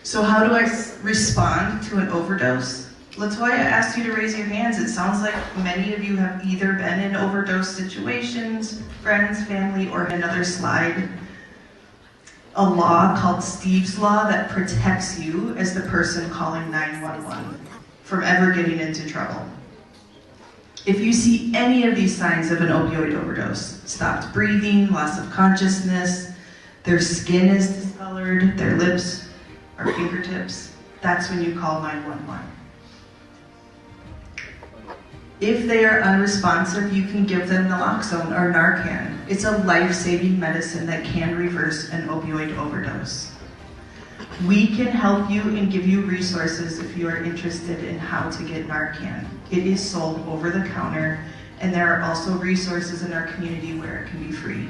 So how do I respond to an overdose? Latoya asked you to raise your hands. It sounds like many of you have either been in overdose situations, friends, family, or another slide. A law called Steve's Law that protects you as the person calling 911 from ever getting into trouble. If you see any of these signs of an opioid overdose, stopped breathing, loss of consciousness, their skin is discolored, their lips or fingertips, that's when you call 911. If they are unresponsive, you can give them naloxone or Narcan. It's a life-saving medicine that can reverse an opioid overdose. We can help you and give you resources if you are interested in how to get Narcan. It is sold over the counter, and there are also resources in our community where it can be free.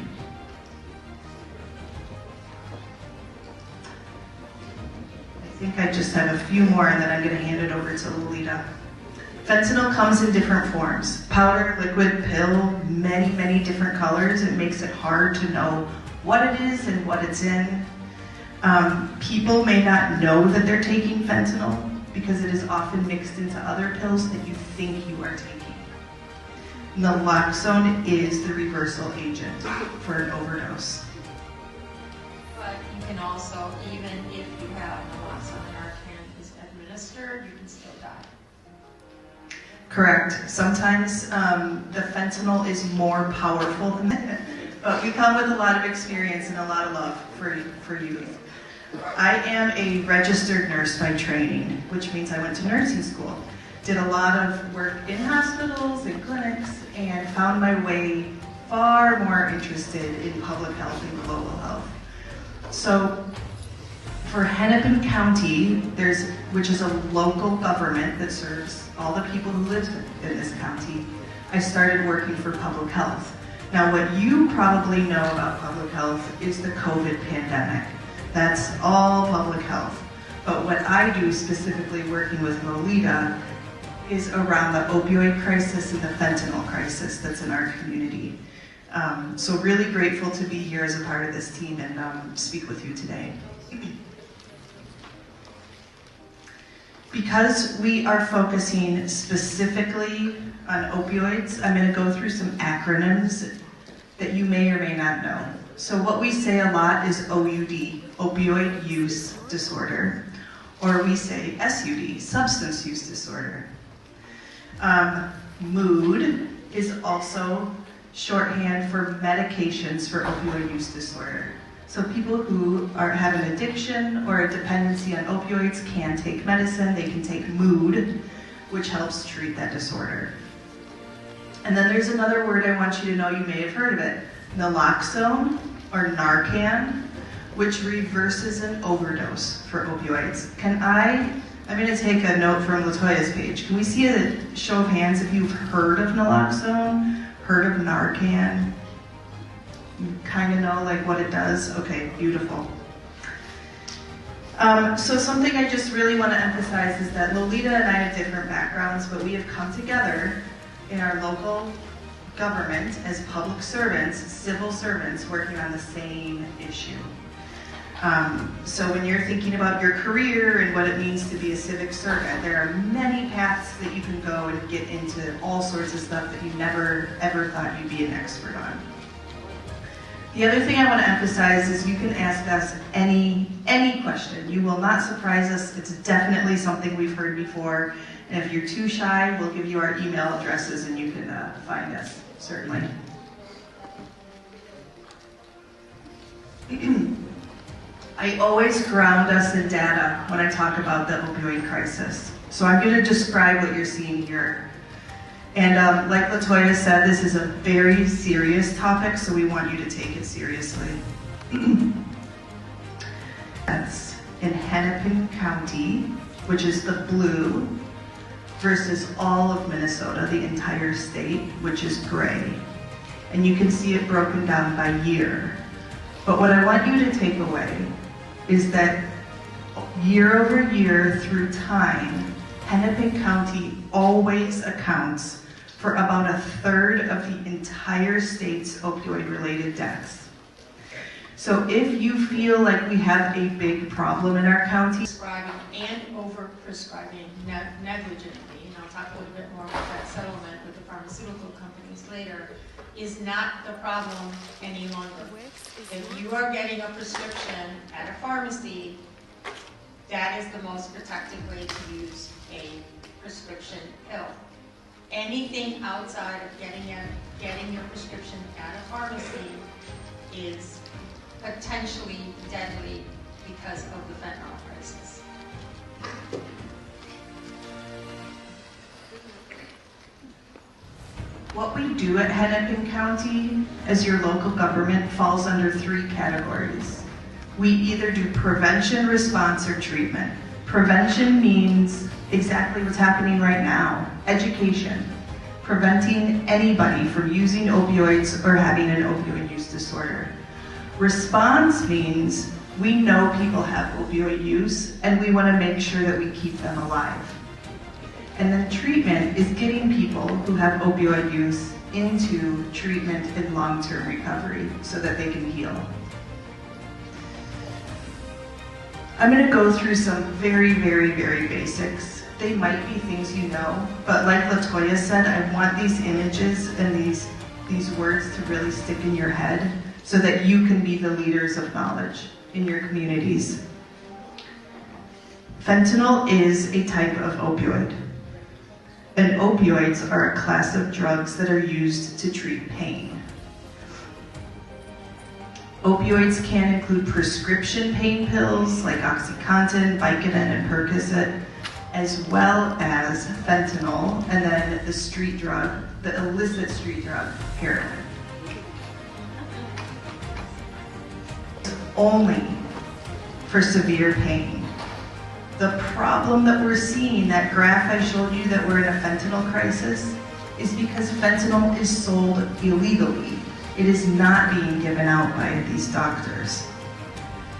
I think I just have a few more, and then I'm going to hand it over to Lolita. Fentanyl comes in different forms: powder, liquid, pill, many, many different colors. It makes it hard to know what it is and what it's in. People may not know that they're taking fentanyl because it is often mixed into other pills that you think you are taking. Naloxone is the reversal agent for an overdose. But you can also, even if you have naloxone and Narcan is administered, you can still die. Correct. Sometimes the fentanyl is more powerful than that, but we come with a lot of experience and a lot of love for youth. I am a registered nurse by training, which means I went to nursing school. Did a lot of work in hospitals and clinics and found my way far more interested in public health and global health. So for Hennepin County, which is a local government that serves all the people who live in this county, I started working for public health. Now, what you probably know about public health is the COVID pandemic. That's all public health. But what I do, specifically working with Lolita, is around the opioid crisis and the fentanyl crisis that's in our community. So really grateful to be here as a part of this team and speak with you today. Because we are focusing specifically on opioids, I'm going to go through some acronyms that you may or may not know. So what we say a lot is OUD, opioid use disorder, or we say SUD, substance use disorder. MOOD is also shorthand for medications for opioid use disorder. So people who have an addiction or a dependency on opioids can take medicine. They can take MOOD, which helps treat that disorder. And then there's another word I want you to know, you may have heard of it, naloxone or Narcan, which reverses an overdose for opioids. I'm going to take a note from Latoya's page. Can we see a show of hands if you've heard of naloxone, heard of Narcan? You kind of know like what it does? Okay, beautiful. So something I just really want to emphasize is that Lolita and I have different backgrounds, but we have come together in our local government as public servants, civil servants, working on the same issue. So when you're thinking about your career and what it means to be a civic servant, there are many paths that you can go and get into all sorts of stuff that you never ever thought you'd be an expert on. The other thing I want to emphasize is you can ask us any question. You will not surprise us. It's definitely something we've heard before. And if you're too shy, we'll give you our email addresses and you can find us, certainly. I always ground us in data when I talk about the opioid crisis. So I'm going to describe what you're seeing here. And like Latoya said, this is a very serious topic, so we want you to take it seriously. That's in Hennepin County, which is the blue, versus all of Minnesota, the entire state, which is gray. And you can see it broken down by year. But what I want you to take away is that year over year through time, Hennepin County always accounts for about 1/3 of the entire state's opioid-related deaths. So if you feel like we have a big problem in our county, Prescribing and over-prescribing negligently, and I'll talk a little bit more about that settlement with the pharmaceutical companies later, is not the problem any longer. If you are getting a prescription at a pharmacy, that is the most protected way to use a prescription pill. Anything outside of getting your prescription at a pharmacy is potentially deadly because of the fentanyl crisis. what we do at Hennepin County as your local government falls under 3 categories. We either do prevention, response, or treatment. Prevention means exactly what's happening right now, education, preventing anybody from using opioids or having an opioid use disorder. Response means we know people have opioid use and we want to make sure that we keep them alive. And then treatment is getting people who have opioid use into treatment and long-term recovery so that they can heal. I'm going to go through some very, very, very basics. They might be things you know, but like LaToya said, I want these images and these words to really stick in your head so that you can be the leaders of knowledge in your communities. Fentanyl is a type of opioid. And opioids are a class of drugs that are used to treat pain. Opioids can include prescription pain pills like OxyContin, Vicodin, and Percocet, as well as fentanyl, and then the street drug, the illicit street drug, heroin. Only for severe pain. The problem that we're seeing, that graph I showed you that we're in a fentanyl crisis, is because fentanyl is sold illegally. It is not being given out by these doctors.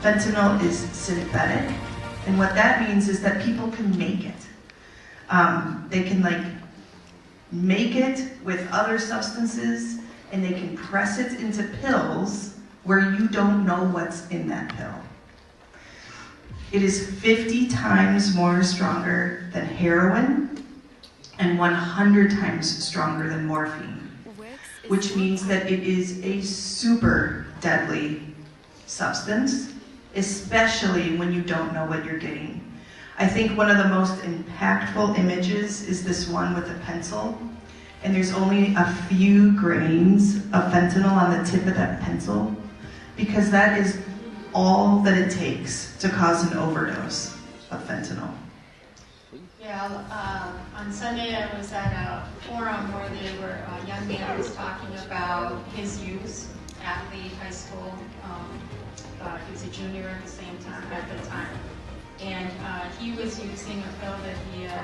Fentanyl is synthetic, and what that means is that people can make it. They can make it with other substances, and they can press it into pills where you don't know what's in that pill. It is 50 times more stronger than heroin and 100 times stronger than morphine, which means that it is a super deadly substance, especially when you don't know what you're getting. I think one of the most impactful images is this one with a pencil, and there's only a few grains of fentanyl on the tip of that pencil, because that is all that it takes to cause an overdose of fentanyl. Yeah, on Sunday I was at a forum where a young man was talking about his use at the high school. He was a junior at the time, and he was using a pill that he had